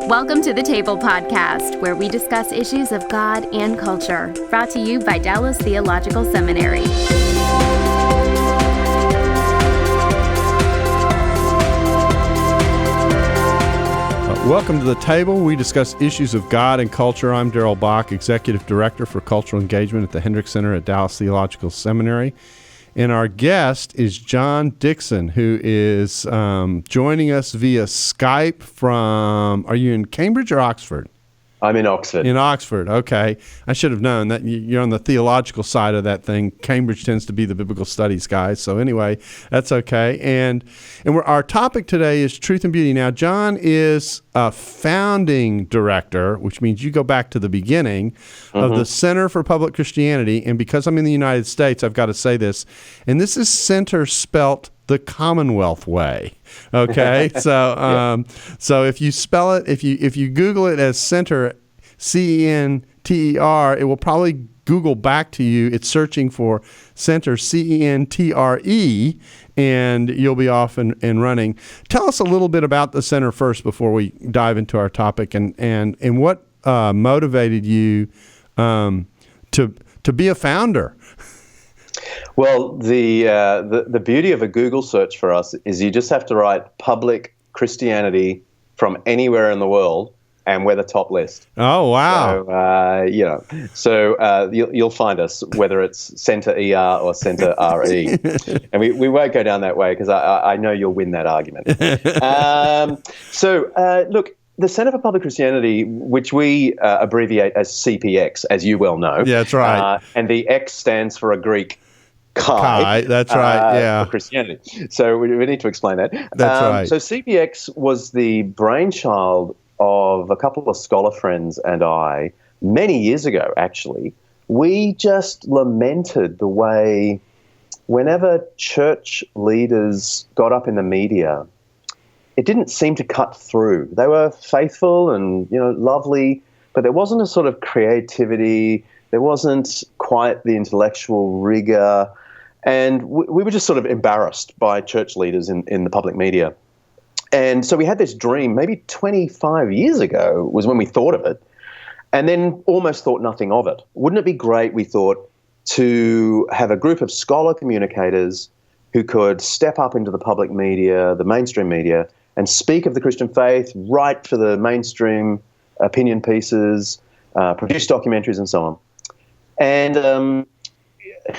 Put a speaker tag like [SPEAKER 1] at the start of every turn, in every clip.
[SPEAKER 1] Welcome to the Table Podcast, where we discuss issues of God and culture, brought to you by Dallas Theological Seminary.
[SPEAKER 2] Welcome to the Table. We discuss issues of God and culture. I'm Darrell Bock, Executive Director for Cultural Engagement at the Hendricks Center at Dallas Theological Seminary. And our guest is John Dickson, who is joining us via Skype from, are you in Cambridge or Oxford?
[SPEAKER 3] I'm in Oxford.
[SPEAKER 2] In Oxford, okay. I should have known that you're on the theological side of that thing. Cambridge tends to be the biblical studies guys. So anyway, that's okay. And our topic today is truth and beauty. Now, John is a founding director, which means you go back to the beginning of the Center for Public Christianity. And because I'm in the United States, I've got to say this. And this is center spelt the Commonwealth way. Okay, so so if you spell it, if you Google it as center, C-E-N-T-E-R, it will probably Google back to you. It's searching for center, C-E-N-T-R-E, and you'll be off and running. Tell us a little bit about the center first before we dive into our topic, and what motivated you to be a founder.
[SPEAKER 3] Well, the beauty of a Google search for us is you just have to write public Christianity from anywhere in the world, and we're the top list.
[SPEAKER 2] Oh, wow.
[SPEAKER 3] So, you'll find us, whether it's Center ER or Center RE. And we won't go down that way because I know you'll win that argument. Look, the Center for Public Christianity, which we abbreviate as CPX, as you well know.
[SPEAKER 2] Yeah, that's right.
[SPEAKER 3] And the X stands for a Greek Chi,
[SPEAKER 2] that's right, yeah.
[SPEAKER 3] For Christianity. So we need to explain that.
[SPEAKER 2] That's right.
[SPEAKER 3] So CPX was the brainchild of a couple of scholar friends and I, many years ago, actually. We just lamented the way whenever church leaders got up in the media, it didn't seem to cut through. They were faithful and, lovely, but there wasn't a sort of creativity. There wasn't quite the intellectual rigor. And we were just sort of embarrassed by church leaders in the public media. And so we had this dream, maybe 25 years ago was when we thought of it, and then almost thought nothing of it. Wouldn't it be great, we thought, to have a group of scholar communicators who could step up into the public media, the mainstream media, and speak of the Christian faith, write for the mainstream opinion pieces, produce documentaries, and so on. And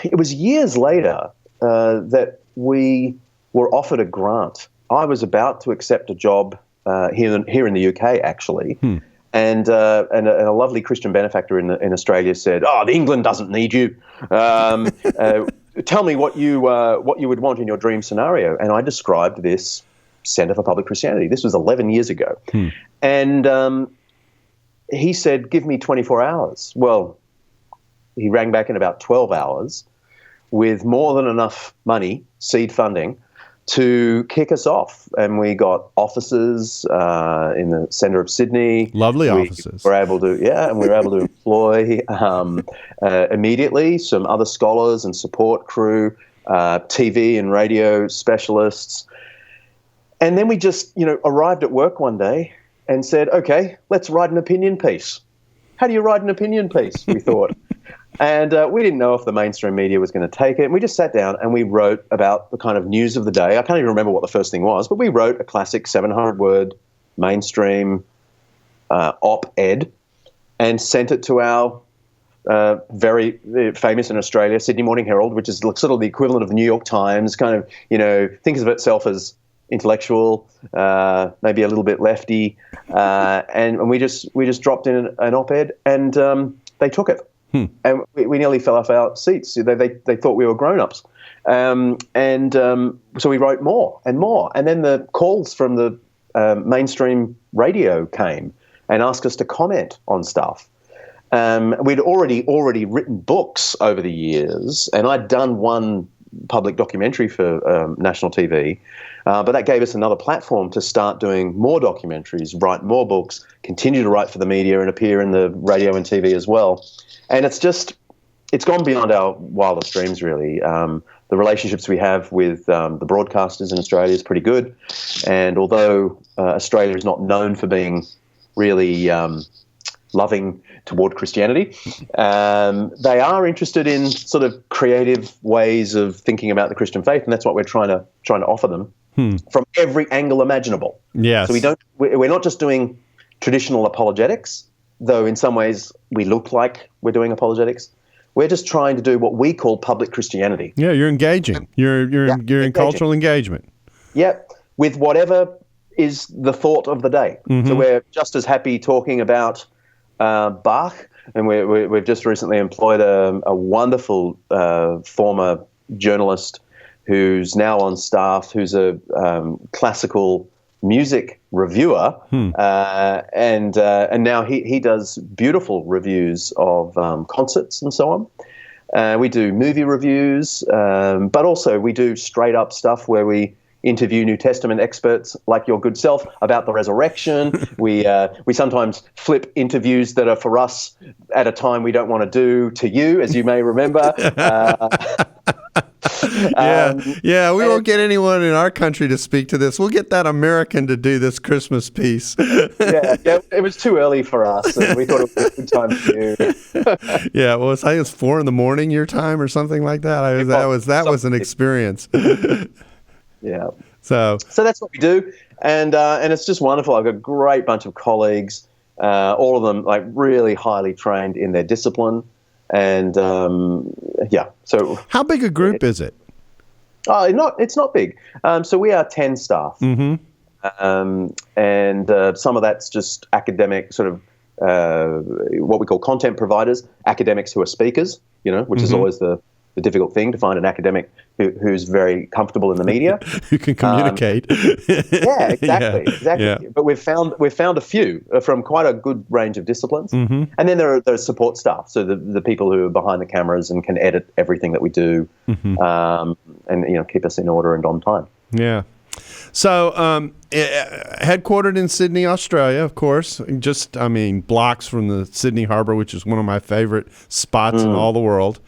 [SPEAKER 3] it was years later that we were offered a grant. I was about to accept a job here in the UK, actually, and a lovely Christian benefactor in Australia said, "Oh, England doesn't need you. Tell me what you would want in your dream scenario." And I described this Center for Public Christianity. This was 11 years ago, and he said, "Give me 24 hours." Well, he rang back in about 12 hours with more than enough money, seed funding, to kick us off. And we got offices in the centre of Sydney.
[SPEAKER 2] Lovely offices.
[SPEAKER 3] We were able to employ immediately some other scholars and support crew, TV and radio specialists. And then we just, arrived at work one day and said, "Okay, let's write an opinion piece." How do you write an opinion piece, we thought. And we didn't know if the mainstream media was going to take it. And we just sat down and we wrote about the kind of news of the day. I can't even remember what the first thing was, but we wrote a classic 700-word mainstream op-ed and sent it to our very famous in Australia, Sydney Morning Herald, which is sort of the equivalent of the New York Times, kind of, thinks of itself as intellectual, maybe a little bit lefty. And we just dropped in an op-ed and they took it. And we nearly fell off our seats. They thought we were grown-ups. So we wrote more. And then the calls from the mainstream radio came and asked us to comment on stuff. We'd already written books over the years, and I'd done one public documentary for national TV, but that gave us another platform to start doing more documentaries, write more books, continue to write for the media and appear in the radio and TV as well. And it's gone beyond our wildest dreams, really. The relationships we have with the broadcasters in Australia is pretty good. And although Australia is not known for being really loving toward Christianity. They are interested in sort of creative ways of thinking about the Christian faith, and that's what we're trying to offer them from every angle imaginable.
[SPEAKER 2] Yes.
[SPEAKER 3] So we're not just doing traditional apologetics, though in some ways we look like we're doing apologetics. We're just trying to do what we call public Christianity.
[SPEAKER 2] Yeah, you're engaging. You're in cultural engagement.
[SPEAKER 3] Yep, with whatever is the thought of the day. So we're just as happy talking about Bach, and we've just recently employed a wonderful former journalist who's now on staff, who's a classical music reviewer, and now he does beautiful reviews of concerts and so on. We do movie reviews, but also we do straight up stuff where we interview New Testament experts like your good self about the resurrection. We sometimes flip interviews that are for us at a time we don't want to do to you, as you may remember.
[SPEAKER 2] We won't get anyone in our country to speak to this. We'll get that American to do this Christmas piece.
[SPEAKER 3] yeah, it was too early for us, and we thought it was a good time for you.
[SPEAKER 2] Yeah, well, I think it was 4 a.m. your time or something like that. That was an experience.
[SPEAKER 3] Yeah.
[SPEAKER 2] So
[SPEAKER 3] that's what we do, and it's just wonderful. I've got a great bunch of colleagues, all of them like really highly trained in their discipline, and So
[SPEAKER 2] how big a group is it?
[SPEAKER 3] It's not big. So we are 10 staff, and some of that's just academic sort of what we call content providers, academics who are speakers, which is always the difficult thing, to find an academic who's very comfortable in the media,
[SPEAKER 2] who can communicate.
[SPEAKER 3] Yeah, exactly.
[SPEAKER 2] Yeah.
[SPEAKER 3] But we've found a few from quite a good range of disciplines, and then there are support staff, so the people who are behind the cameras and can edit everything that we do, and keep us in order and on time.
[SPEAKER 2] Yeah. So, headquartered in Sydney, Australia, of course, blocks from the Sydney Harbour, which is one of my favorite spots in all the world.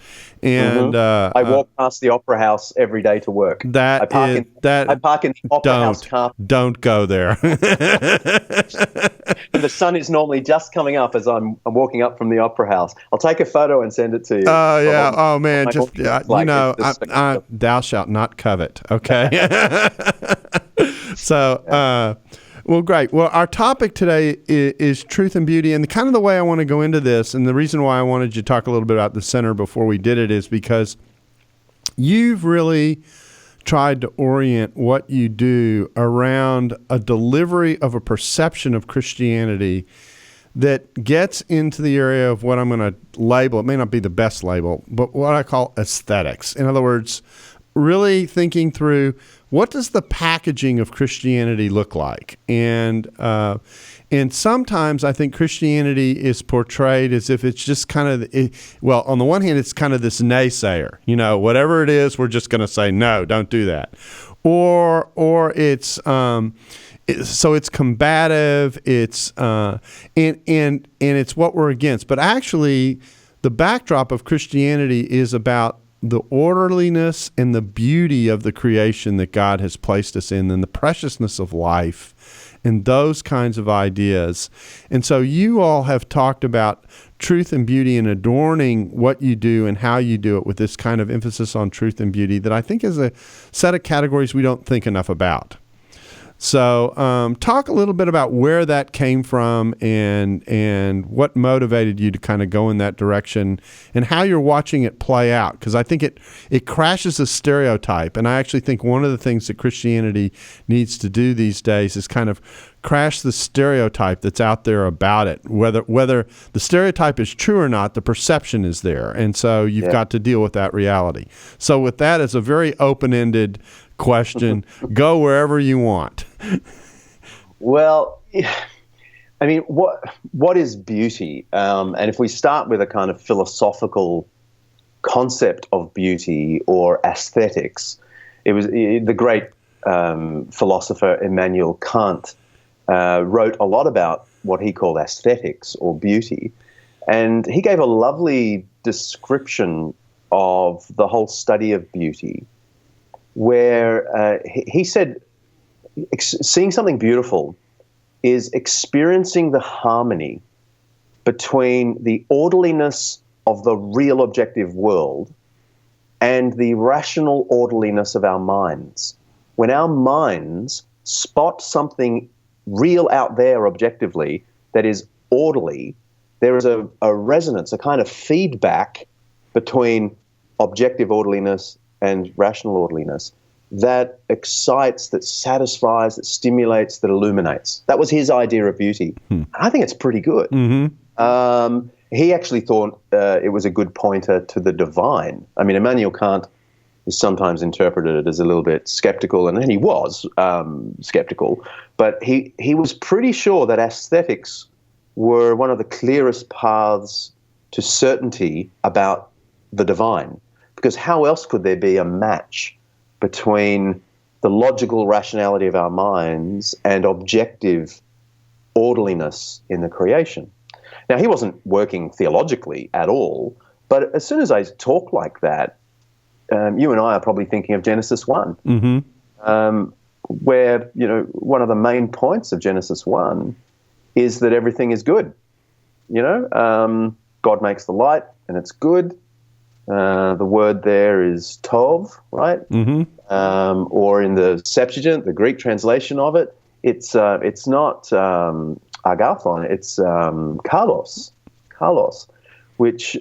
[SPEAKER 2] And
[SPEAKER 3] I walk past the Opera House every day to work. I park in the Opera House car.
[SPEAKER 2] Don't go there.
[SPEAKER 3] And the sun is normally just coming up as I'm walking up from the Opera House. I'll take a photo and send it to you.
[SPEAKER 2] Oh, yeah. Oh, man. Thou shalt not covet. Okay. So, well, great. Well, our topic today is truth and beauty, and kind of the way I want to go into this, and the reason why I wanted you to talk a little bit about the center before we did it is because you've really tried to orient what you do around a delivery of a perception of Christianity that gets into the area of what I'm going to label, it may not be the best label, but what I call aesthetics. In other words, really thinking through, what does the packaging of Christianity look like? And sometimes I think Christianity is portrayed as if it's just kind of, on the one hand, it's kind of this naysayer. Whatever it is, we're just going to say, no, don't do that. Or it's so it's combative. It's and it's what we're against. But actually, the backdrop of Christianity is about the orderliness and the beauty of the creation that God has placed us in, and the preciousness of life, and those kinds of ideas. And so you all have talked about truth and beauty and adorning what you do and how you do it with this kind of emphasis on truth and beauty that I think is a set of categories we don't think enough about. So talk a little bit about where that came from and what motivated you to kind of go in that direction and how you're watching it play out. Because I think it crashes a stereotype. And I actually think one of the things that Christianity needs to do these days is kind of crash the stereotype that's out there about it. Whether the stereotype is true or not, the perception is there. And so you've got to deal with that reality. So with that as a very open-ended question, go wherever you want.
[SPEAKER 3] Well, I mean, what is beauty? And if we start with a kind of philosophical concept of beauty or aesthetics, it was the great philosopher Immanuel Kant wrote a lot about what he called aesthetics or beauty. And he gave a lovely description of the whole study of beauty, where he said seeing something beautiful is experiencing the harmony between the orderliness of the real objective world and the rational orderliness of our minds. When our minds spot something real out there objectively that is orderly, there is a resonance, a kind of feedback between objective orderliness and rational orderliness that excites, that satisfies, that stimulates, that illuminates. That was his idea of beauty. I think it's pretty good. He actually thought it was a good pointer to the divine. I mean, Immanuel Kant is sometimes interpreted as a little bit skeptical, and he was skeptical, but he was pretty sure that aesthetics were one of the clearest paths to certainty about the divine, because how else could there be a match between the logical rationality of our minds and objective orderliness in the creation? Now, he wasn't working theologically at all, but as soon as I talk like that, you and I are probably thinking of Genesis 1, where, one of the main points of Genesis 1 is that everything is good. God makes the light and it's good. The word there is tov, right? Or in the Septuagint, the Greek translation of it, it's not agathon, it's kalos, which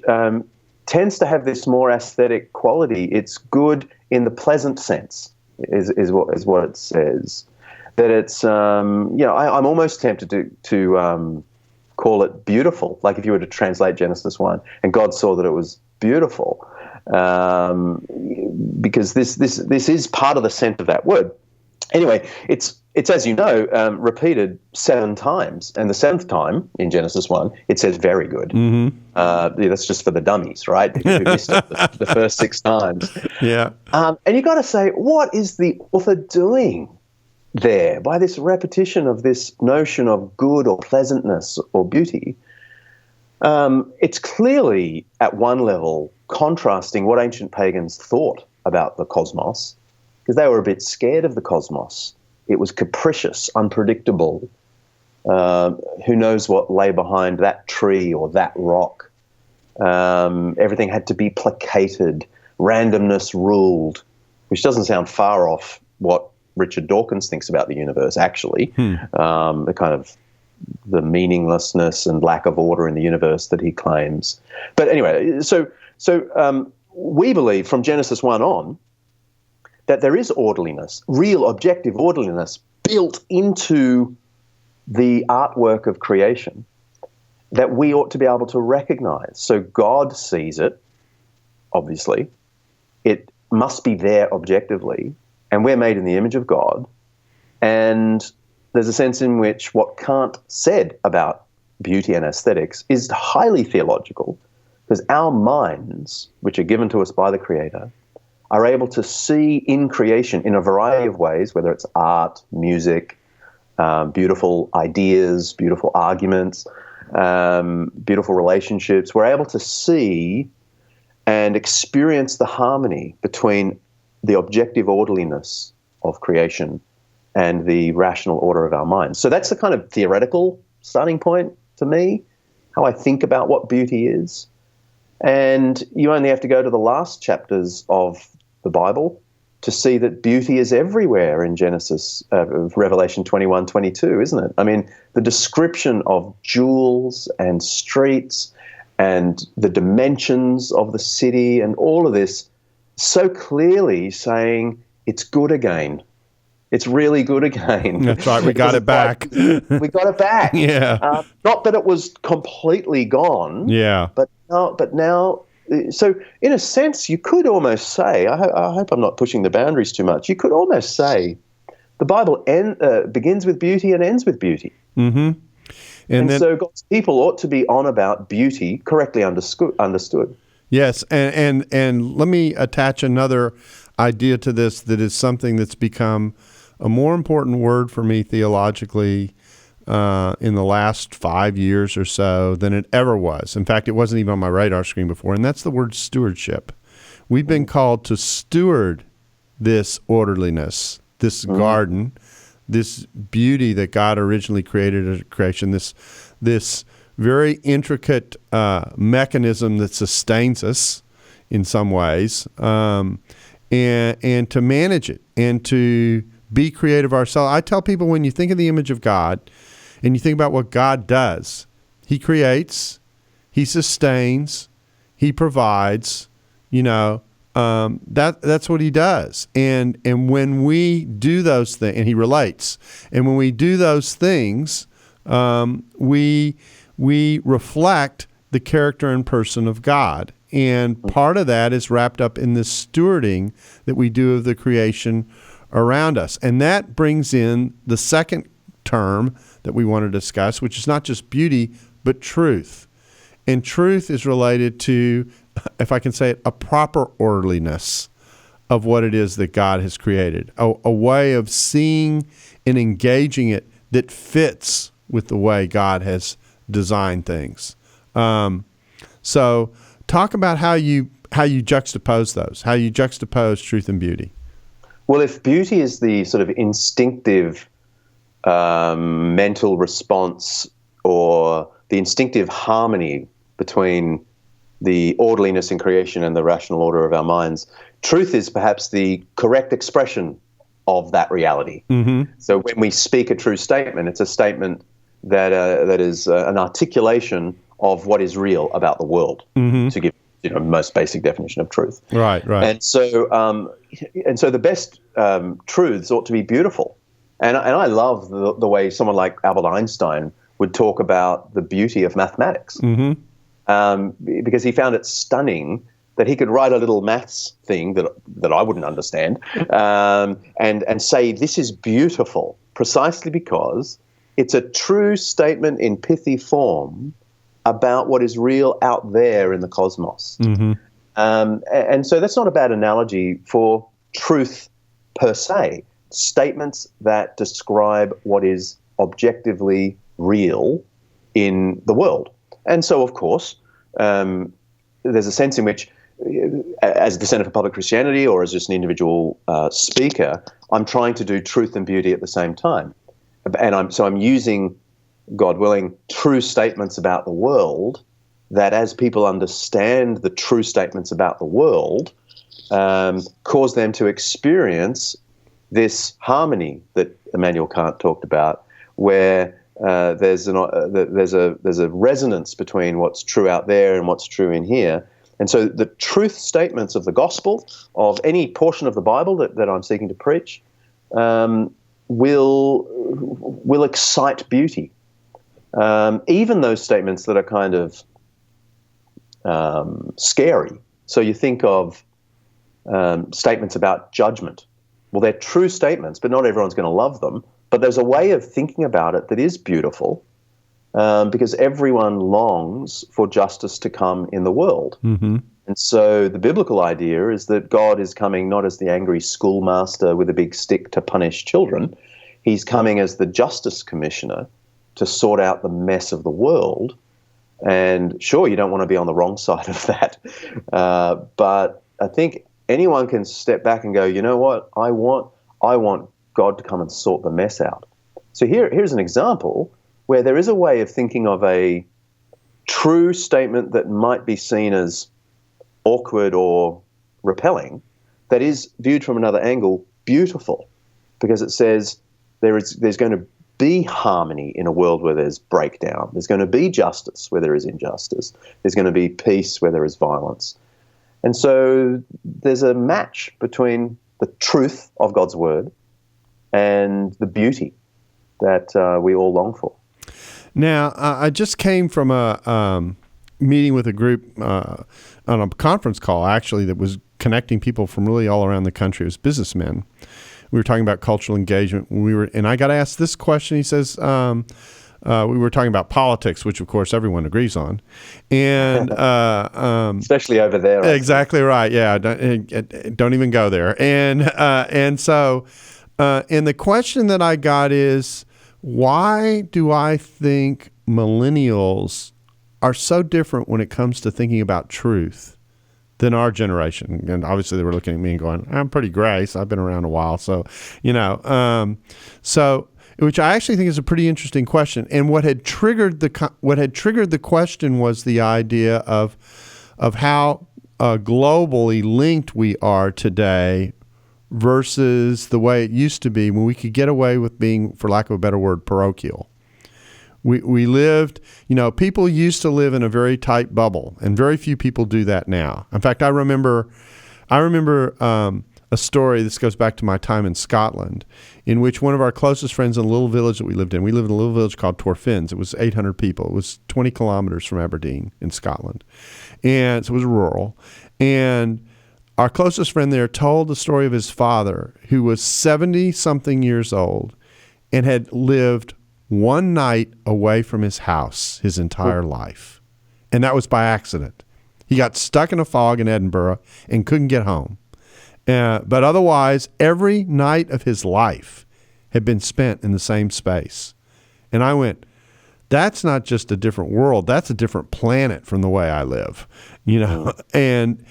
[SPEAKER 3] tends to have this more aesthetic quality. It's good in the pleasant sense, is what it says. That it's I'm almost tempted to call it beautiful. Like if you were to translate Genesis 1, and God saw that it was beautiful, because this is part of the sense of that word. Anyway, it's as you know, repeated 7 times, and the 7th time in Genesis 1 it says very good. That's just for the dummies, right? Who missed it the first 6 times.
[SPEAKER 2] Yeah.
[SPEAKER 3] And you got to say, what is the author doing there by this repetition of this notion of good or pleasantness or beauty? It's clearly, at one level, contrasting what ancient pagans thought about the cosmos, because they were a bit scared of the cosmos. It was capricious, unpredictable. Who knows what lay behind that tree or that rock? Everything had to be placated. Randomness ruled, which doesn't sound far off what Richard Dawkins thinks about the universe, actually. The kind of the meaninglessness and lack of order in the universe that he claims. But anyway, so we believe from Genesis 1 on that there is orderliness, real objective orderliness built into the artwork of creation that we ought to be able to recognize. So God sees it, obviously. It must be there objectively, and we're made in the image of God. And there's a sense in which what Kant said about beauty and aesthetics is highly theological, because our minds, which are given to us by the Creator, are able to see in creation in a variety of ways, whether it's art, music, beautiful ideas, beautiful arguments, beautiful relationships. We're able to see and experience the harmony between the objective orderliness of creation and the rational order of our minds. So that's the kind of theoretical starting point to me, how I think about what beauty is. And you only have to go to the last chapters of the Bible to see that beauty is everywhere in Revelation 21:22, isn't it? I mean, the description of jewels and streets and the dimensions of the city and all of this, so clearly saying it's good again. It's really good again.
[SPEAKER 2] That's right. We got it back.
[SPEAKER 3] We got it back.
[SPEAKER 2] Yeah.
[SPEAKER 3] Not that it was completely gone.
[SPEAKER 2] Yeah.
[SPEAKER 3] But now. So in a sense, you could almost say, I hope I'm not pushing the boundaries too much, you could almost say the Bible begins with beauty and ends with beauty.
[SPEAKER 2] And then,
[SPEAKER 3] so God's people ought to be on about beauty correctly understood.
[SPEAKER 2] Yes, and let me attach another idea to this that is something that's become a more important word for me theologically in the last 5 years or so than it ever was. In fact, it wasn't even on my radar screen before, and that's the word stewardship. We've been called to steward this orderliness, this garden this beauty that God originally created as a creation, this very intricate mechanism that sustains us in some ways, and to manage it and to be creative ourselves. I tell people, when you think of the image of God and you think about what God does, He creates, He sustains, He provides, that's what He does. And when we do those things, and He relates, and when we do those things, we reflect the character and person of God. And part of that is wrapped up in this stewarding that we do of the creation around us. And that brings in the second term that we want to discuss, which is not just beauty, but truth. And truth is related to, if I can say it, a proper orderliness of what it is that God has created, a way of seeing and engaging it that fits with the way God has designed things. So talk about how you juxtapose those, how you juxtapose truth and beauty.
[SPEAKER 3] Well, if beauty is the sort of instinctive mental response or the instinctive harmony between the orderliness in creation and the rational order of our minds, truth is perhaps the correct expression of that reality. Mm-hmm. So when we speak a true statement, it's a statement that is an articulation of what is real about the world, mm-hmm. to give most basic definition of truth.
[SPEAKER 2] Right. And
[SPEAKER 3] so the best truths ought to be beautiful. And I love the way someone like Albert Einstein would talk about the beauty of mathematics, mm-hmm. Because he found it stunning that he could write a little maths thing that I wouldn't understand, and say this is beautiful precisely because it's a true statement in pithy form about what is real out there in the cosmos. Mm-hmm. And so that's not a bad analogy for truth per se. Statements that describe what is objectively real in the world. And so, of course, there's a sense in which, as the Center for Public Christianity or as just an individual speaker, I'm trying to do truth and beauty at the same time. And I'm using, God willing, true statements about the world that, as people understand the true statements about the world, cause them to experience this harmony that Immanuel Kant talked about, where there's a resonance between what's true out there and what's true in here. And so the truth statements of the gospel, of any portion of the Bible that I'm seeking to preach, will excite beauty. Even those statements that are kind of scary. So you think of statements about judgment. Well, they're true statements, but not everyone's going to love them. But there's a way of thinking about it that is beautiful, because everyone longs for justice to come in the world. Mm-hmm. And so the biblical idea is that God is coming not as the angry schoolmaster with a big stick to punish children. He's coming as the justice commissioner to sort out the mess of the world. And sure, you don't want to be on the wrong side of that. But I think anyone can step back and go, you know what, I want God to come and sort the mess out. So here's an example where there is a way of thinking of a true statement that might be seen as awkward or repelling, that is, viewed from another angle, beautiful, because it says there's going to be harmony in a world where there's breakdown. There's going to be justice where there is injustice. There's going to be peace where there is violence. And so there's a match between the truth of God's word and the beauty that we all long for. Now,
[SPEAKER 2] I just came from a meeting with a group on a conference call, actually, that was connecting people from really all around the country. It was businessmen. We were talking about cultural engagement. And I got asked this question. He says, we were talking about politics, which of course everyone agrees on, and
[SPEAKER 3] especially over there.
[SPEAKER 2] Exactly right. Yeah, don't even go there. And so the question that I got is, why do I think millennials are so different when it comes to thinking about truth than our generation. And obviously they were looking at me and going, I'm pretty gray, so I've been around a while. So, which I actually think is a pretty interesting question. And what had triggered the question was the idea of how globally linked we are today versus the way it used to be when we could get away with being, for lack of a better word, parochial. We lived, people used to live in a very tight bubble, and very few people do that now. In fact, I remember a story, this goes back to my time in Scotland, in which one of our closest friends in a little village that we lived in a little village called Torfins. It was 800 people. It was 20 kilometers from Aberdeen in Scotland. And so it was rural. And our closest friend there told the story of his father, who was 70-something years old and had lived one night away from his house his entire life. And that was by accident. He got stuck in a fog in Edinburgh and couldn't get home. But otherwise, every night of his life had been spent in the same space. And I went, that's not just a different world. That's a different planet from the way I live, And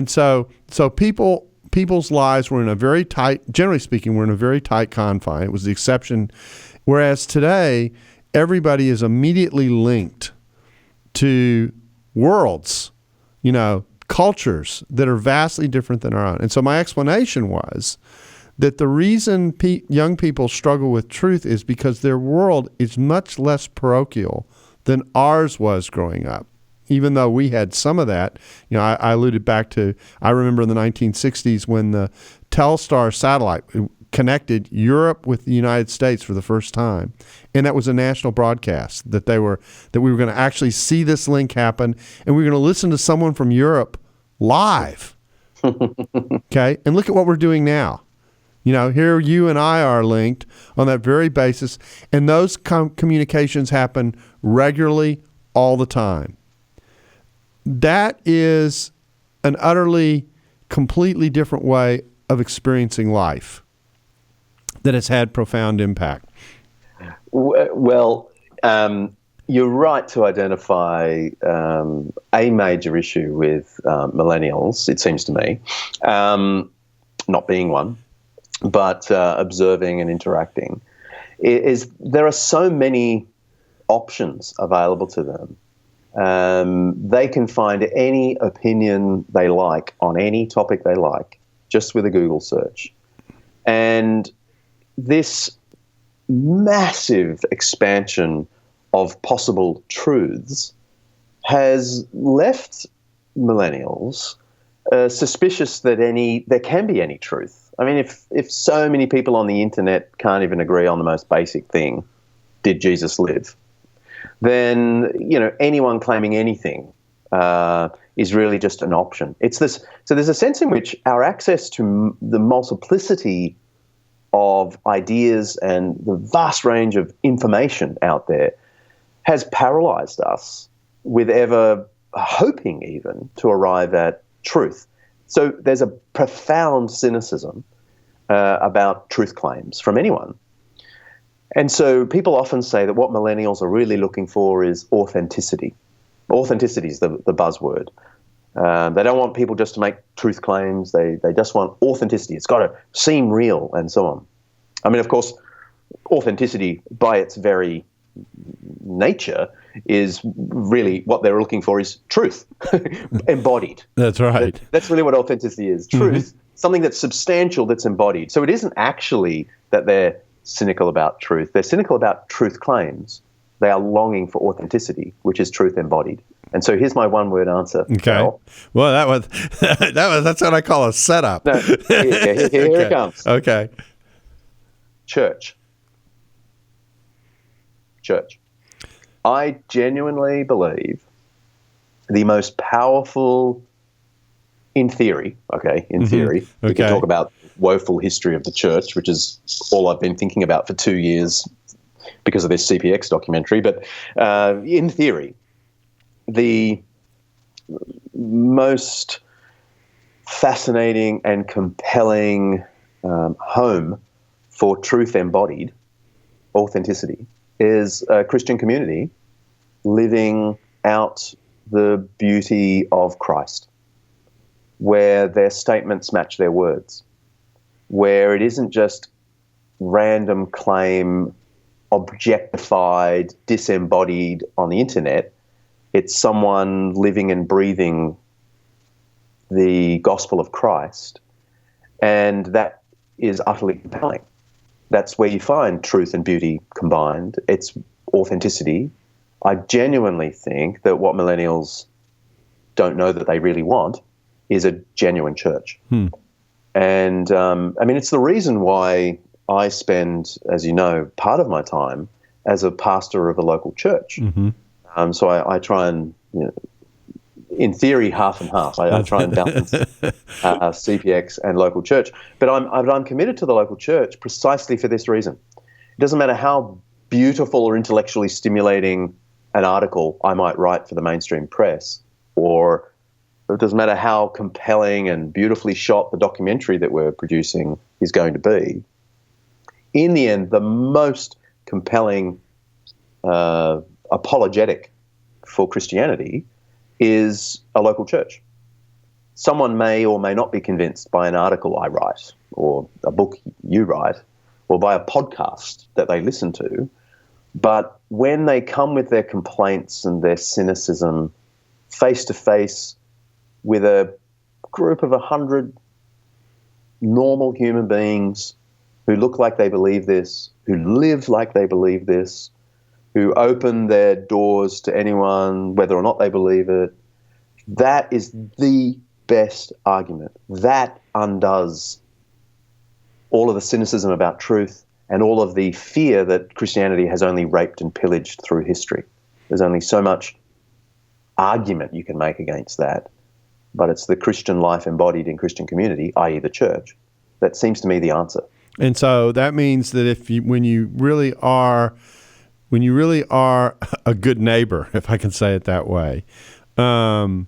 [SPEAKER 2] so people's lives were in a very tight, generally speaking, were in a very tight confine. It was the exception. Whereas today, everybody is immediately linked to worlds, cultures that are vastly different than our own. And so my explanation was that the reason young people struggle with truth is because their world is much less parochial than ours was growing up. Even though we had some of that, I alluded back to, I remember in the 1960s when the Telstar satellite connected Europe with the United States for the first time. And that was a national broadcast that we were going to actually see this link happen, and we were going to listen to someone from Europe live. Okay. And look at what we're doing now. Here you and I are linked on that very basis, and those communications happen regularly all the time. That is an utterly, completely different way of experiencing life that has had profound impact.
[SPEAKER 3] Well, you're right to identify a major issue with millennials, it seems to me, not being one, but observing and interacting, is there are so many options available to them. They can find any opinion they like on any topic they like just with a Google search. And this massive expansion of possible truths has left millennials suspicious that there can be any truth. I mean, if so many people on the internet can't even agree on the most basic thing, did Jesus live? Then, anyone claiming anything is really just an option. So there's a sense in which our access to the multiplicity of ideas and the vast range of information out there has paralyzed us with ever hoping even to arrive at truth. So there's a profound cynicism about truth claims from anyone. And so people often say that what millennials are really looking for is authenticity. Authenticity is the buzzword. They don't want people just to make truth claims. They just want authenticity. It's got to seem real and so on. I mean, of course, authenticity by its very nature is really what they're looking for is truth embodied.
[SPEAKER 2] That's right.
[SPEAKER 3] That's really what authenticity is. Truth, something that's substantial, that's embodied. So it isn't actually that they're cynical about truth. They're cynical about truth claims. They are longing for authenticity, which is truth embodied. And so here's my one-word answer.
[SPEAKER 2] Okay.
[SPEAKER 3] Darrell.
[SPEAKER 2] Well, that's what I call a setup.
[SPEAKER 3] No, here it comes.
[SPEAKER 2] Okay.
[SPEAKER 3] Church. I genuinely believe the most powerful, in theory, we can talk about woeful history of the church, which is all I've been thinking about for 2 years because of this CPX documentary. But in theory, the most fascinating and compelling home for truth embodied, authenticity, is a Christian community living out the beauty of Christ. where their statements match their words, where it isn't just random claim, objectified, disembodied on the internet. It's someone living and breathing the gospel of Christ, and that is utterly compelling. That's where you find truth and beauty combined. It's authenticity. I genuinely think that what millennials don't know that they really want is a genuine church. And I mean, it's the reason why I spend, as you know, part of my time as a pastor of a local church. So I try and, in theory, half and half. I try and balance CPX and local church. But I'm committed to the local church precisely for this reason. It doesn't matter how beautiful or intellectually stimulating an article I might write for the mainstream press, or it doesn't matter how compelling and beautifully shot the documentary that we're producing is going to be. In the end, the most compelling apologetic for Christianity is a local church. Someone may or may not be convinced by an article I write, or a book you write, or by a podcast that they listen to, but when they come with their complaints and their cynicism face to face with a group of 100 normal human beings who look like they believe this, who live like they believe this, who open their doors to anyone, whether or not they believe it, that is the best argument. That undoes all of the cynicism about truth and all of the fear that Christianity has only raped and pillaged through history. There's only so much argument you can make against that, but it's the Christian life embodied in Christian community, i.e. the church, that seems to me the answer. And
[SPEAKER 2] so that means that when you really are a good neighbor, if I can say it that way, and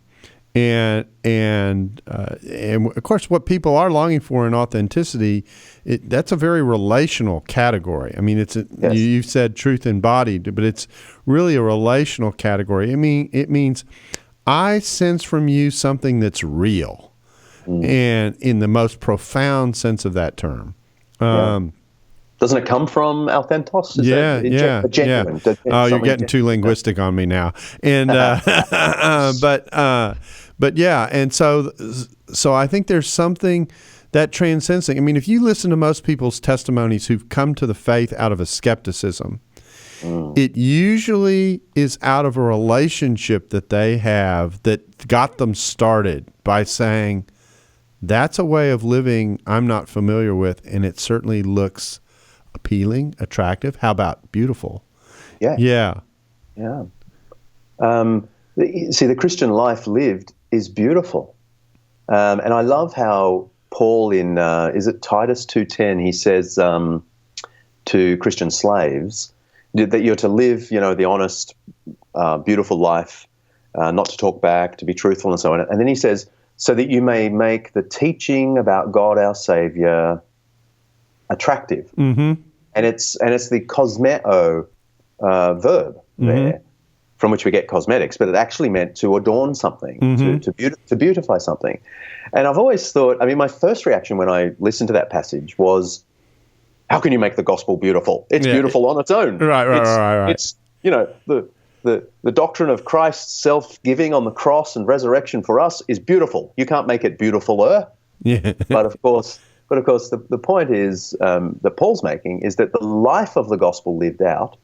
[SPEAKER 2] of course, what people are longing for in authenticity, that's a very relational category. I mean, yes. You said truth embodied, but it's really a relational category. I mean, it means I sense from you something that's real, and in the most profound sense of that term.
[SPEAKER 3] Doesn't it come from authentos? Genuine?
[SPEAKER 2] Oh, you're getting too linguistic on me now. And but yeah, and so I think there's something that transcends things. I mean, if you listen to most people's testimonies who've come to the faith out of a skepticism, it usually is out of a relationship that they have that got them started by saying, that's a way of living I'm not familiar with, and it certainly looks appealing, attractive. How about beautiful? Yeah.
[SPEAKER 3] See, the Christian life lived is beautiful. And I love how Paul in, is it Titus 2:10, he says to Christian slaves that you're to live, the honest, beautiful life, not to talk back, to be truthful and so on. And then he says, so that you may make the teaching about God our Savior attractive. And it's the cosmeo verb there, from which we get cosmetics, but it actually meant to adorn something, to beautify something. And I've always thought, I mean, my first reaction when I listened to that passage was, how can you make the gospel beautiful? It's beautiful on its own.
[SPEAKER 2] Right.
[SPEAKER 3] It's, the doctrine of Christ's self-giving on the cross and resurrection for us is beautiful. You can't make it beautifuler. But of course, the point is that Paul's making is that the life of the gospel lived out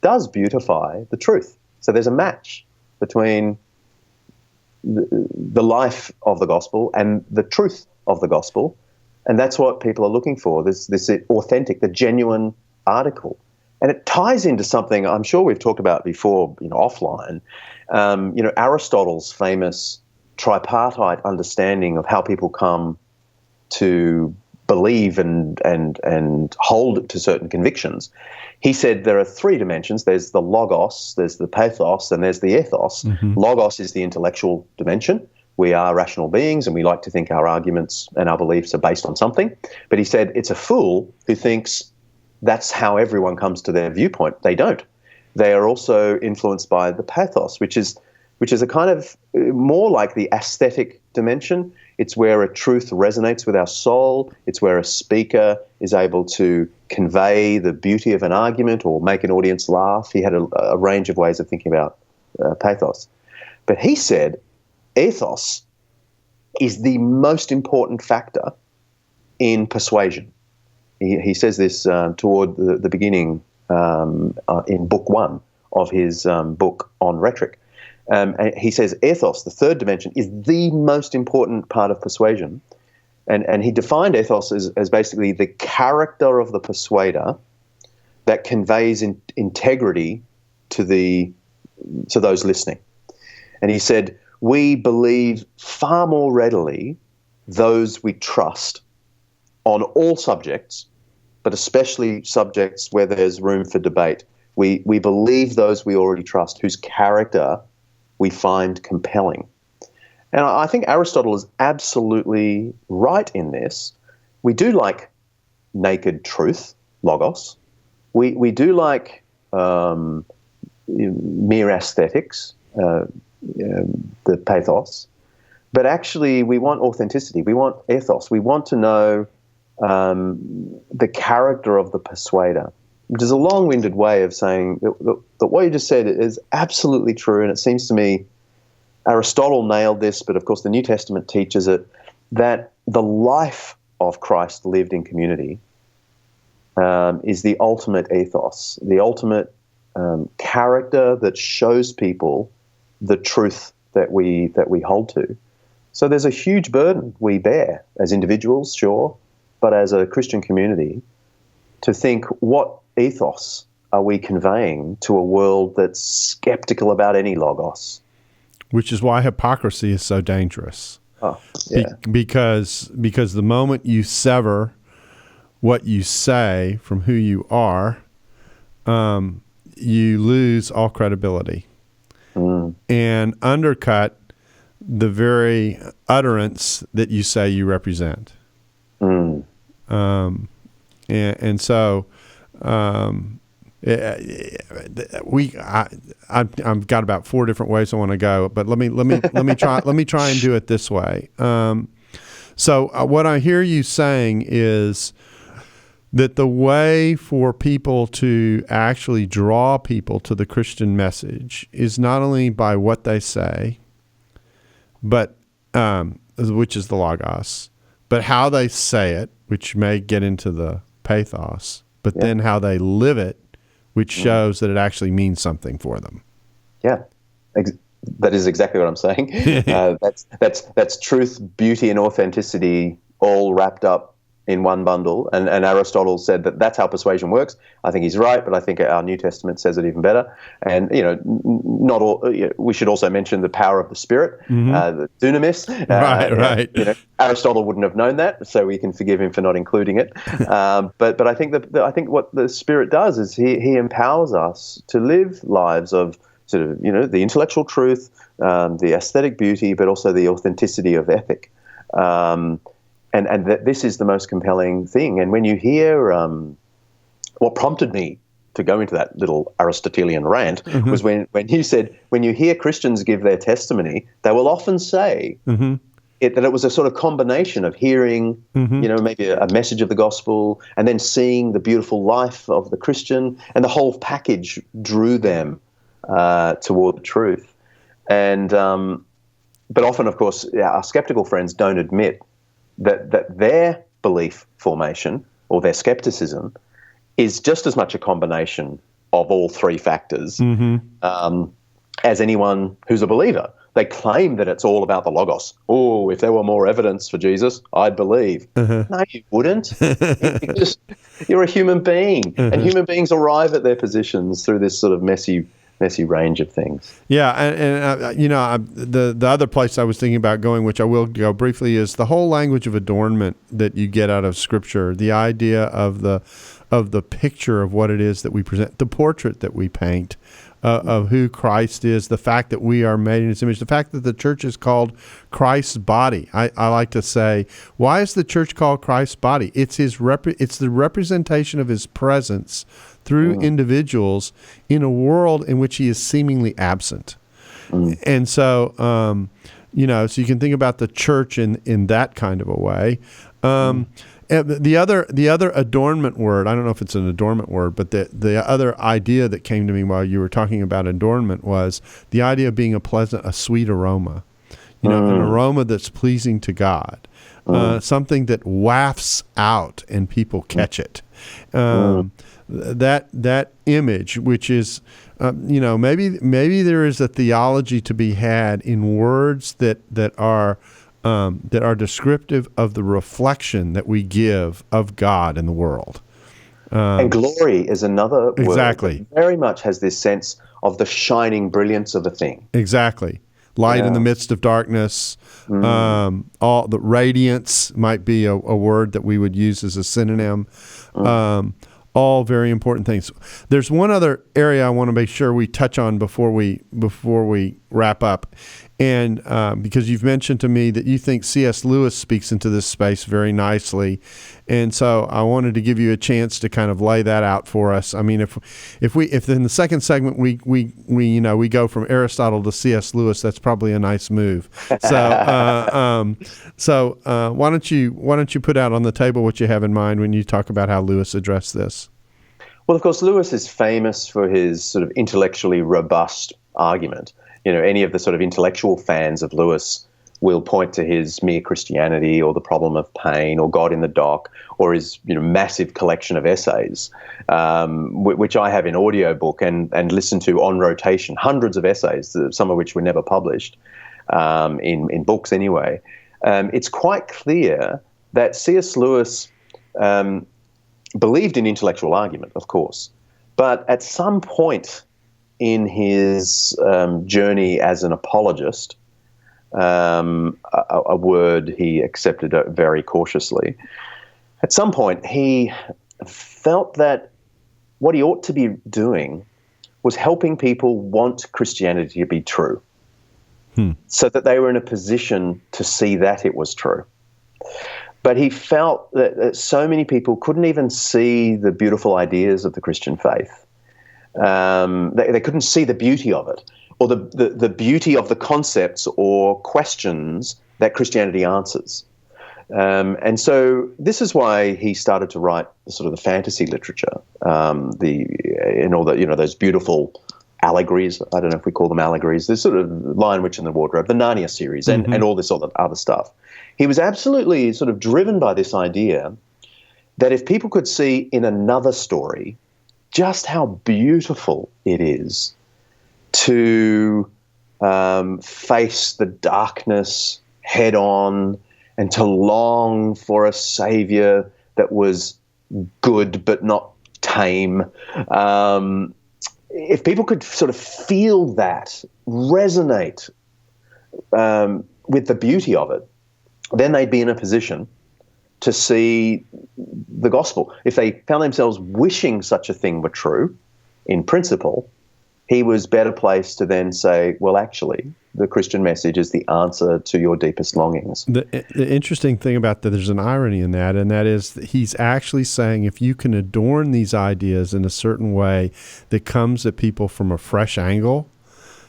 [SPEAKER 3] does beautify the truth. So there's a match between the life of the gospel and the truth of the gospel, and that's what people are looking for. This authentic, the genuine article. And it ties into something I'm sure we've talked about before, offline. Aristotle's famous tripartite understanding of how people come to believe and hold to certain convictions. He said there are three dimensions. There's the logos, there's the pathos, and there's the ethos. Logos is the intellectual dimension. We are rational beings, and we like to think our arguments and our beliefs are based on something. But he said it's a fool who thinks that's how everyone comes to their viewpoint. They don't. They are also influenced by the pathos, which is a kind of more like the aesthetic dimension. It's where a truth resonates with our soul. It's where a speaker is able to convey the beauty of an argument or make an audience laugh. He had a range of ways of thinking about pathos. But he said ethos is the most important factor in persuasion. He says this toward the beginning in book 1 of his book on rhetoric. And he says ethos, the third dimension, is the most important part of persuasion. And he defined ethos as basically the character of the persuader that conveys integrity to those listening. And he said, we believe far more readily those we trust on all subjects, but especially subjects where there's room for debate. We believe those we already trust, whose character we find compelling. And I think Aristotle is absolutely right in this. We do like naked truth, logos. We do like mere aesthetics, the pathos. But actually, we want authenticity. We want ethos. We want to know the character of the persuader, which is a long-winded way of saying that what you just said is absolutely true. And it seems to me Aristotle nailed this, but of course the New Testament teaches it, that the life of Christ lived in community is the ultimate ethos, the ultimate character that shows people the truth that we hold to. So there's a huge burden we bear as individuals, sure, but as a Christian community, to think, what ethos are we conveying to a world that's skeptical about any logos?
[SPEAKER 2] Which is why hypocrisy is so dangerous.
[SPEAKER 3] Oh, yeah.
[SPEAKER 2] Because the moment you sever what you say from who you are, you lose all credibility and undercut the very utterance that you say you represent. And so I've got about 4 different ways I want to go, but let me try and do it this way. So what I hear you saying is that the way for people to actually draw people to the Christian message is not only by what they say, but which is the logos, but how they say it, which may get into the pathos, but then how they live it, which shows that it actually means something for them. Yeah,
[SPEAKER 3] that is exactly what I'm saying. That's truth, beauty, and authenticity all wrapped up in one bundle. And Aristotle said that that's how persuasion works. I think he's right, but I think our New Testament says it even better. And not all. We should also mention the power of the Spirit, the dunamis.
[SPEAKER 2] Right.
[SPEAKER 3] Aristotle wouldn't have known that, so we can forgive him for not including it. But I think I think what the Spirit does is he empowers us to live lives of sort of the intellectual truth, the aesthetic beauty, but also the authenticity of ethic. And that this is the most compelling thing. And when you hear what prompted me to go into that little Aristotelian rant was when you said, when you hear Christians give their testimony, they will often say that it was a sort of combination of hearing, maybe a message of the gospel and then seeing the beautiful life of the Christian, and the whole package drew them toward the truth. And but often, of course, our skeptical friends don't admit that their belief formation or their skepticism is just as much a combination of all 3 factors as anyone who's a believer. They claim that it's all about the logos. Oh, if there were more evidence for Jesus, I'd believe. No, you wouldn't. You're a human being, and human beings arrive at their positions through this sort of messy range of things.
[SPEAKER 2] Yeah, and the other place I was thinking about going, which I will go briefly, is the whole language of adornment that you get out of Scripture. The idea of the picture of what it is that we present, the portrait that we paint of who Christ is, the fact that we are made in His image, the fact that the church is called Christ's body. I like to say, why is the church called Christ's body? It's it's the representation of His presence through individuals in a world in which He is seemingly absent. And so, So you can think about the church in that kind of a way. And the other adornment word, I don't know if it's an adornment word, but the other idea that came to me while you were talking about adornment was the idea of being a sweet aroma, an aroma that's pleasing to God, something that wafts out and people catch it. That image, which is, maybe there is a theology to be had in words that are descriptive of the reflection that we give of God in the world.
[SPEAKER 3] And glory is another word
[SPEAKER 2] exactly.
[SPEAKER 3] that very much has this sense of the shining brilliance of a thing.
[SPEAKER 2] Exactly. Light in the midst of darkness. All the radiance might be a word that we would use as a synonym. All very important things. There's one other area I want to make sure we touch on before we wrap up, and because you've mentioned to me that you think C.S. Lewis speaks into this space very nicely, and so I wanted to give you a chance to kind of lay that out for us. I mean, if in the second segment we go from Aristotle to C.S. Lewis, that's probably a nice move. So why don't you put out on the table what you have in mind when you talk about how Lewis addressed this?
[SPEAKER 3] Well, of course, Lewis is famous for his sort of intellectually robust argument. Any of the sort of intellectual fans of Lewis will point to his Mere Christianity or The Problem of Pain or God in the Dock or his massive collection of essays, which I have in audiobook and listen to on rotation, hundreds of essays, some of which were never published in books anyway. It's quite clear that C.S. Lewis believed in intellectual argument, of course, but at some point in his journey as an apologist, a word he accepted very cautiously, at some point he felt that what he ought to be doing was helping people want Christianity to be true, so that they were in a position to see that it was true. But he felt that so many people couldn't even see the beautiful ideas of the Christian faith. They couldn't see the beauty of it, or the beauty of the concepts or questions that Christianity answers. And so this is why he started to write the fantasy literature, those beautiful allegories. I don't know if we call them allegories. This sort of Lion, Witch and the Wardrobe, the Narnia series, and all this other stuff. He was absolutely sort of driven by this idea that if people could see in another story just how beautiful it is to face the darkness head on and to long for a savior that was good but not tame, if people could sort of feel that, resonate with the beauty of it, then they'd be in a position to see the gospel. If they found themselves wishing such a thing were true, in principle, he was better placed to then say, well, actually, the Christian message is the answer to your deepest longings.
[SPEAKER 2] The interesting thing about that, there's an irony in that, and that is that he's actually saying if you can adorn these ideas in a certain way that comes at people from a fresh angle,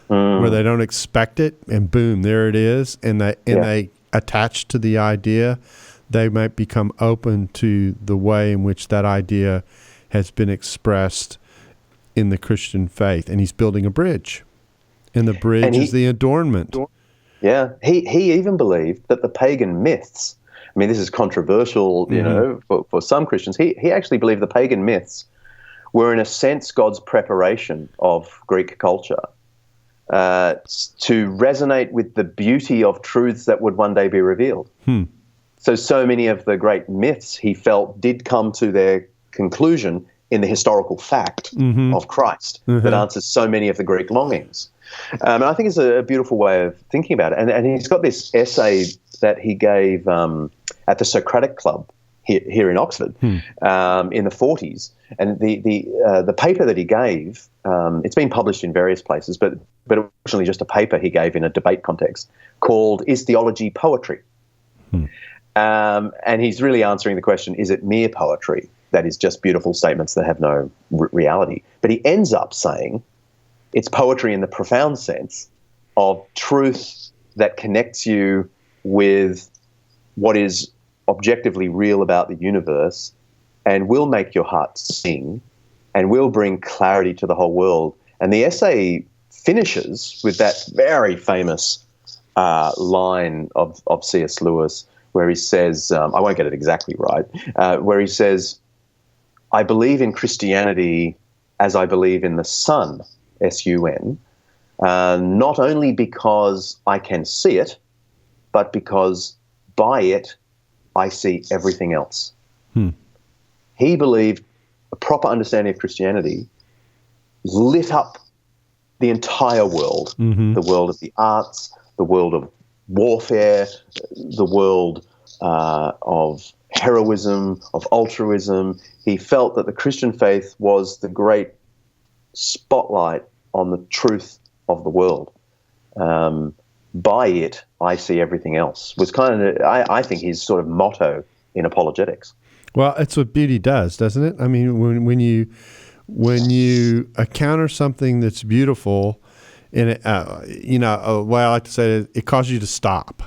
[SPEAKER 2] where they don't expect it, and boom, there it is, and they attach to the idea, they might become open to the way in which that idea has been expressed in the Christian faith. And he's building a bridge. And the bridge is the adornment.
[SPEAKER 3] Yeah. He even believed that the pagan myths, I mean, this is controversial, for some Christians. He actually believed the pagan myths were, in a sense, God's preparation of Greek culture to resonate with the beauty of truths that would one day be revealed. So many of the great myths, he felt, did come to their conclusion in the historical fact of Christ that answers so many of the Greek longings. And I think it's a beautiful way of thinking about it. And he's got this essay that he gave at the Socratic Club here in Oxford in the 40s. And the paper that he gave, it's been published in various places, but originally just a paper he gave in a debate context called "Is Theology Poetry?" And he's really answering the question, is it mere poetry that is just beautiful statements that have no reality? But he ends up saying it's poetry in the profound sense of truth that connects you with what is objectively real about the universe and will make your heart sing and will bring clarity to the whole world. And the essay finishes with that very famous line of C.S. Lewis, where he says, I won't get it exactly right, where he says, I believe in Christianity as I believe in the sun, S-U-N, not only because I can see it, but because by it I see everything else. He believed a proper understanding of Christianity lit up the entire world, the world of the arts, the world of warfare, the world of heroism, of altruism. He felt that the Christian faith was the great spotlight on the truth of the world. By it, I see everything else, was kind of, I think, his sort of motto in apologetics.
[SPEAKER 2] Well, it's what beauty does, doesn't it? I mean, when you encounter something that's beautiful, and it, the way I like to say it causes you to stop.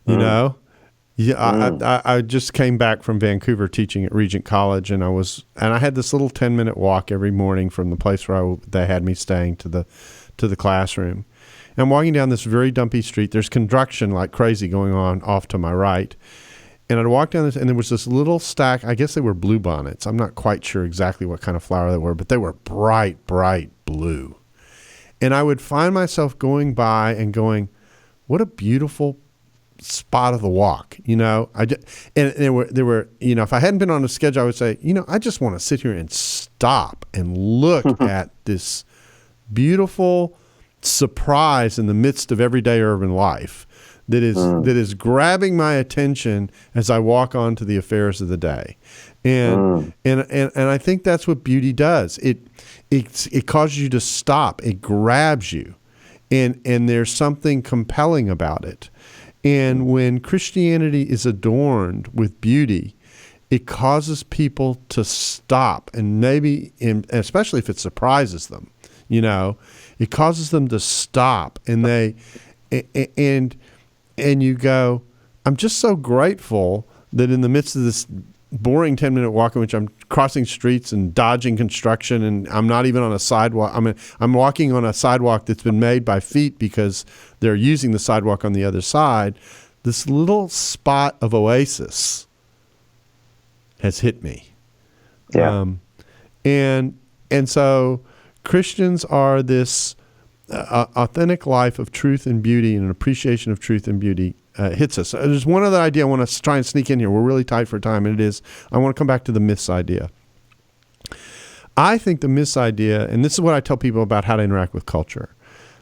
[SPEAKER 2] You know, I just came back from Vancouver teaching at Regent College, and I had this little 10-minute walk every morning from the place where they had me staying to the classroom. And I'm walking down this very dumpy street. There's construction like crazy going on off to my right. And I'd walk down this, and there was this little stack. I guess they were bluebonnets. I'm not quite sure exactly what kind of flower they were, but they were bright, bright blue. And I would find myself going by and going, what a beautiful spot of the walk, and there were, if I hadn't been on a schedule, I would say, I just want to sit here and stop and look at this beautiful surprise in the midst of everyday urban life that is grabbing my attention as I walk on to the affairs of the day. And I think that's what beauty does. It causes you to stop. It grabs you. And there's something compelling about it. And when Christianity is adorned with beauty, it causes people to stop, and maybe, especially if it surprises them, it causes them to stop, and and you go, I'm just so grateful that in the midst of this boring 10-minute walk in which I'm crossing streets and dodging construction, and I'm not even on a sidewalk. I'm walking on a sidewalk that's been made by feet because they're using the sidewalk on the other side. This little spot of oasis has hit me.
[SPEAKER 3] Yeah.
[SPEAKER 2] And so Christians are this authentic life of truth and beauty, and an appreciation of truth and beauty hits us. There's one other idea I want to try and sneak in here. We're really tight for time, and it is, I want to come back to the myths idea. I think the myths idea, and this is what I tell people about how to interact with culture,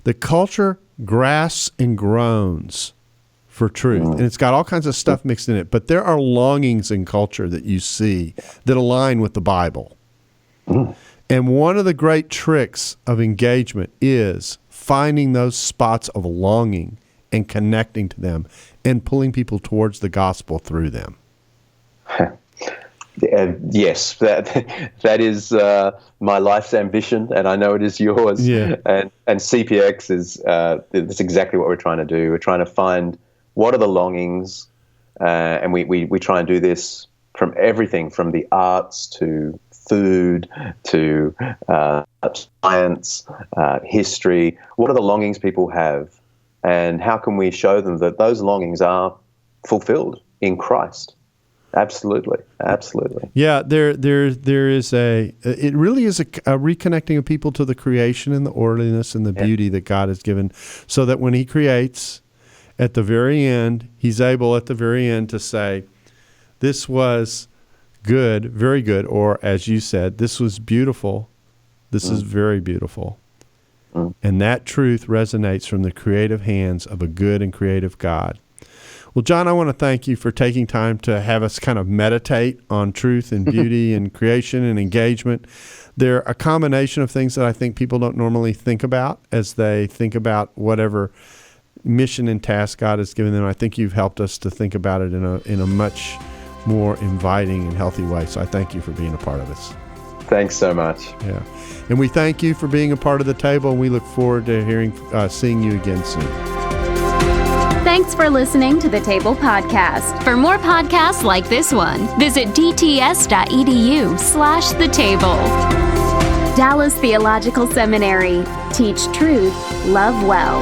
[SPEAKER 2] the culture grasps and groans for truth, and it's got all kinds of stuff mixed in it, but there are longings in culture that you see that align with the Bible. And one of the great tricks of engagement is finding those spots of longing and connecting to them and pulling people towards the gospel through them.
[SPEAKER 3] Yes, that is my life's ambition, and I know it is yours.
[SPEAKER 2] Yeah.
[SPEAKER 3] And CPX is that's exactly what we're trying to do. We're trying to find what are the longings, and we try and do this from everything from the arts to food to science, history. What are the longings people have, and how can we show them that those longings are fulfilled in Christ? Absolutely.
[SPEAKER 2] Yeah, there is it really is a reconnecting of people to the creation and the orderliness and the beauty that God has given, so that when He creates, at the very end, He's able at the very end to say, this was good, very good, or as you said, this was beautiful, this is very beautiful. And that truth resonates from the creative hands of a good and creative God. Well, John, I want to thank you for taking time to have us kind of meditate on truth and beauty and creation and engagement. They're a combination of things that I think people don't normally think about as they think about whatever mission and task God has given them. I think you've helped us to think about it in a much more inviting and healthy way. So I thank you for being a part of this.
[SPEAKER 3] Thanks so much.
[SPEAKER 2] Yeah. And we thank you for being a part of the table. We look forward to seeing you again soon.
[SPEAKER 1] Thanks for listening to the Table Podcast. For more podcasts like this one, visit dts.edu/the table. Dallas Theological Seminary. Teach truth, love well.